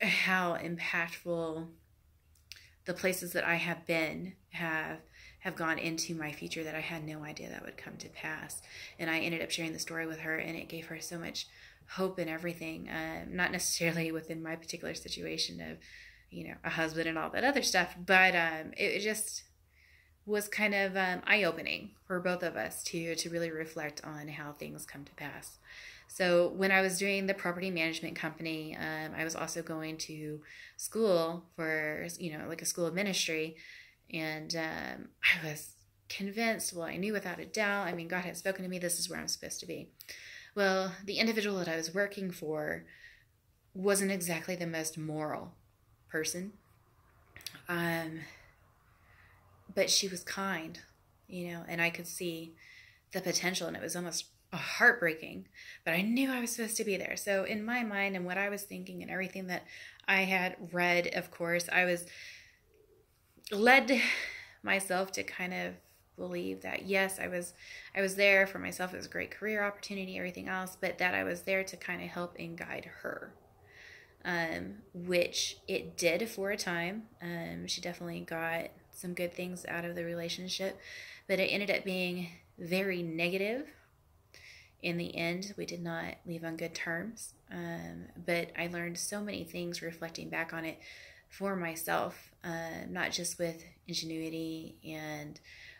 how impactful the places that I have been have gone into my future that I had no idea that would come to pass. And I ended up sharing the story with her, and it gave her so much hope and everything. Not necessarily within my particular situation of, a husband and all that other stuff, but it just was kind of eye opening for both of us to really reflect on how things come to pass. So when I was doing the property management company, I was also going to school for, like a school of ministry. And I was convinced, well, I knew without a doubt, I mean, God had spoken to me, this is where I'm supposed to be. Well, the individual that I was working for wasn't exactly the most moral person. But she was kind, and I could see the potential, and it was almost heartbreaking, but I knew I was supposed to be there. So in my mind and what I was thinking and everything that I had read, of course, I was led myself to kind of believe that yes, I was there for myself. It was a great career opportunity, everything else, but that I was there to kind of help and guide her. Which it did for a time. She definitely got some good things out of the relationship, but it ended up being very negative. In the end, we did not leave on good terms, but I learned so many things reflecting back on it for myself, not just with ingenuity and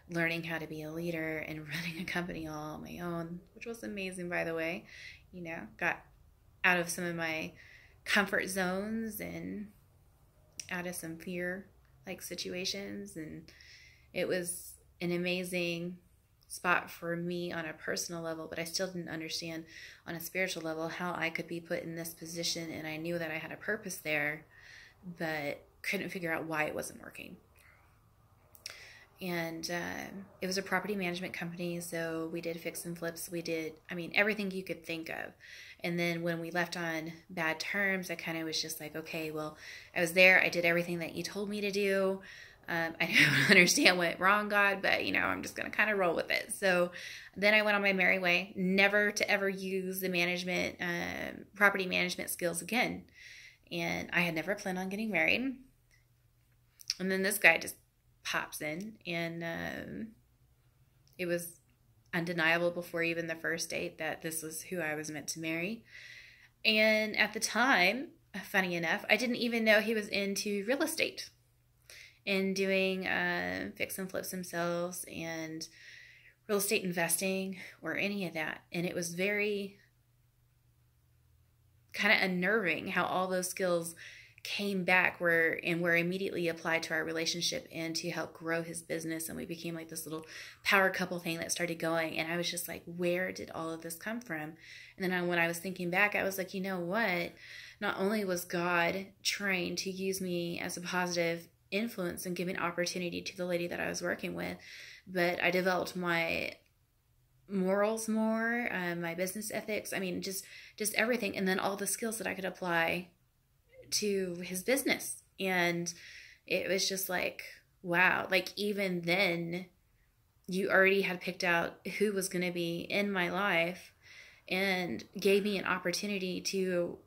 learning how to be a leader and running a company all on my own, which was amazing, by the way. Got out of some of my comfort zones and out of some fear like situations, and it was an amazing spot for me on a personal level, but I still didn't understand on a spiritual level how I could be put in this position, and I knew that I had a purpose there, but couldn't figure out why it wasn't working. And it was a property management company, so we did fix and flips. We did, everything you could think of. And then when we left on bad terms, I kind of was just like, okay, well, I was there. I did everything that you told me to do. I don't understand what went wrong, God, but, I'm just going to kind of roll with it. So then I went on my merry way, never to ever use the property management skills again. And I had never planned on getting married. And then this guy just pops in, and it was undeniable before even the first date that this was who I was meant to marry. And at the time, funny enough, I didn't even know he was into real estate and doing fix and flips themselves and real estate investing or any of that. And it was very kind of unnerving how all those skills came back were immediately applied to our relationship and to help grow his business. And we became like this little power couple thing that started going. And I was just like, where did all of this come from? And then when I was thinking back, I was like, you know what? Not only was God trying to use me as a positive influence and giving opportunity to the lady that I was working with, but I developed my morals more, my business ethics. Just everything. And then all the skills that I could apply to his business. And it was just like, wow, like even then you already had picked out who was going to be in my life and gave me an opportunity to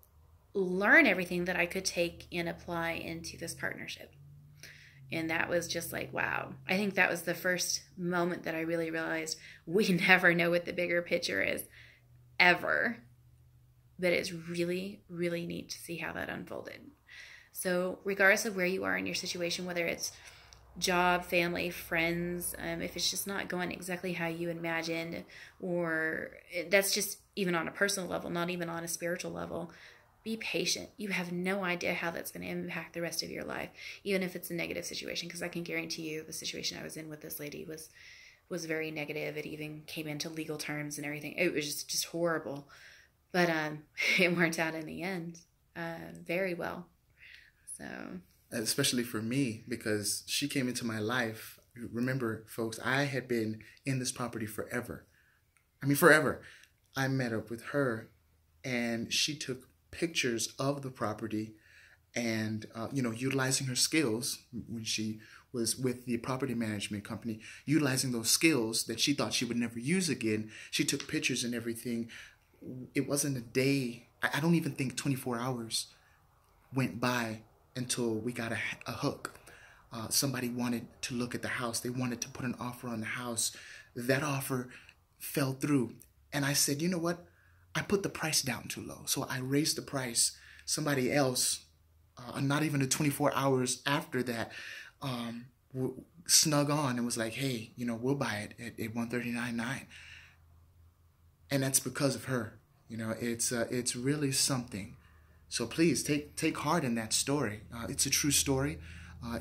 learn everything that I could take and apply into this partnership. And that was just like, wow. I think that was the first moment that I really realized we never know what the bigger picture is, ever. But it's really, really neat to see how that unfolded. So regardless of where you are in your situation, whether it's job, family, friends, if it's just not going exactly how you imagined, or that's just even on a personal level, not even on a spiritual level, be patient. You have no idea how that's going to impact the rest of your life, even if it's a negative situation, because I can guarantee you the situation I was in with this lady was very negative. It even came into legal terms and everything. It was just horrible. But it worked out in the end very well. So, especially for me, because she came into my life. Remember, folks, I had been in this property forever. Forever. I met up with her, and she took pictures of the property and, utilizing her skills when she was with the property management company, utilizing those skills that she thought she would never use again. She took pictures and everything. It wasn't a day. I don't even think 24 hours went by until we got a hook. Somebody wanted to look at the house. They wanted to put an offer on the house. That offer fell through. And I said, you know what? I put the price down too low. So I raised the price. Somebody else, not even the 24 hours after that, snug on and was like, hey, we'll buy it at $139.9. And that's because of her. It's really something. So please take heart in that story. It's a true story.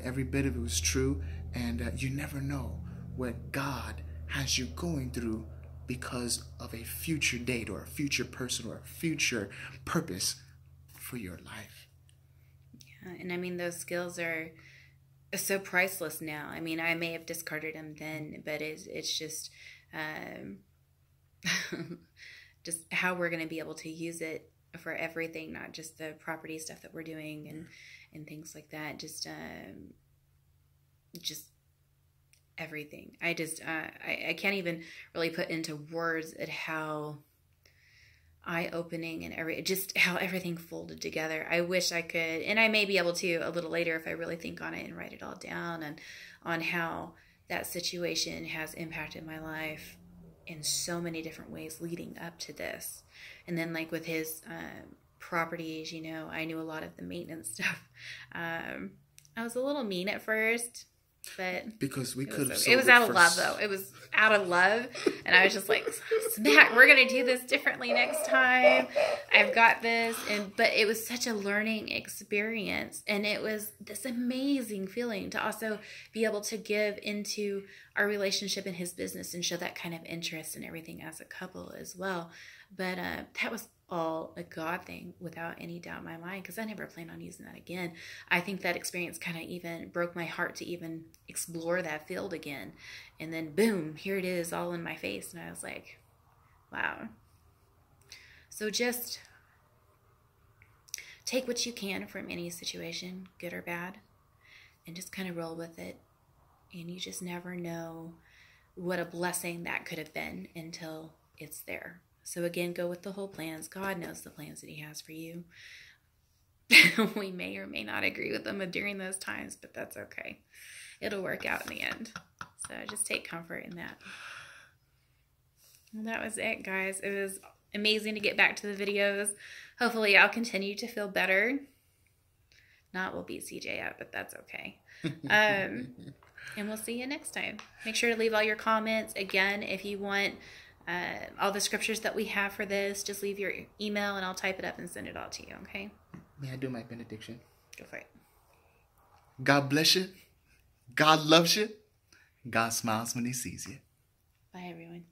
Every bit of it was true. And you never know what God has you going through because of a future date or a future person or a future purpose for your life. Yeah, and I mean, those skills are so priceless now. I mean, I may have discarded them then, but it's just just how we're going to be able to use it for everything, not just the property stuff that we're doing and things like that. Just everything. I can't even really put into words at how eye-opening and just how everything folded together. I wish I could, and I may be able to a little later if I really think on it and write it all down, and on how that situation has impacted my life in so many different ways leading up to this. And then like with his properties, I knew a lot of the maintenance stuff. I was a little mean at first, but because we could have it was out of love, though. It was out of love, and I was just like, smack, we're gonna do this differently next time. I've got this. But it was such a learning experience, and it was this amazing feeling to also be able to give into our relationship and his business and show that kind of interest in everything as a couple as well. But that was all a God thing, without any doubt in my mind, because I never plan on using that again. I think that experience kind of even broke my heart to even explore that field again. And then boom, here it is all in my face. And I was like, wow. So just take what you can from any situation, good or bad, and just kind of roll with it. And you just never know what a blessing that could have been until it's there. So again, go with the whole plans. God knows the plans that he has for you. We may or may not agree with them during those times, but that's okay. It'll work out in the end. So just take comfort in that. And that was it, guys. It was amazing to get back to the videos. Hopefully I'll continue to feel better. Not we'll beat CJ up, but that's okay. And we'll see you next time. Make sure to leave all your comments. Again, if you want all the scriptures that we have for this, just leave your email and I'll type it up and send it all to you, okay? May I do my benediction? Go for it. God bless you. God loves you. God smiles when he sees you. Bye, everyone.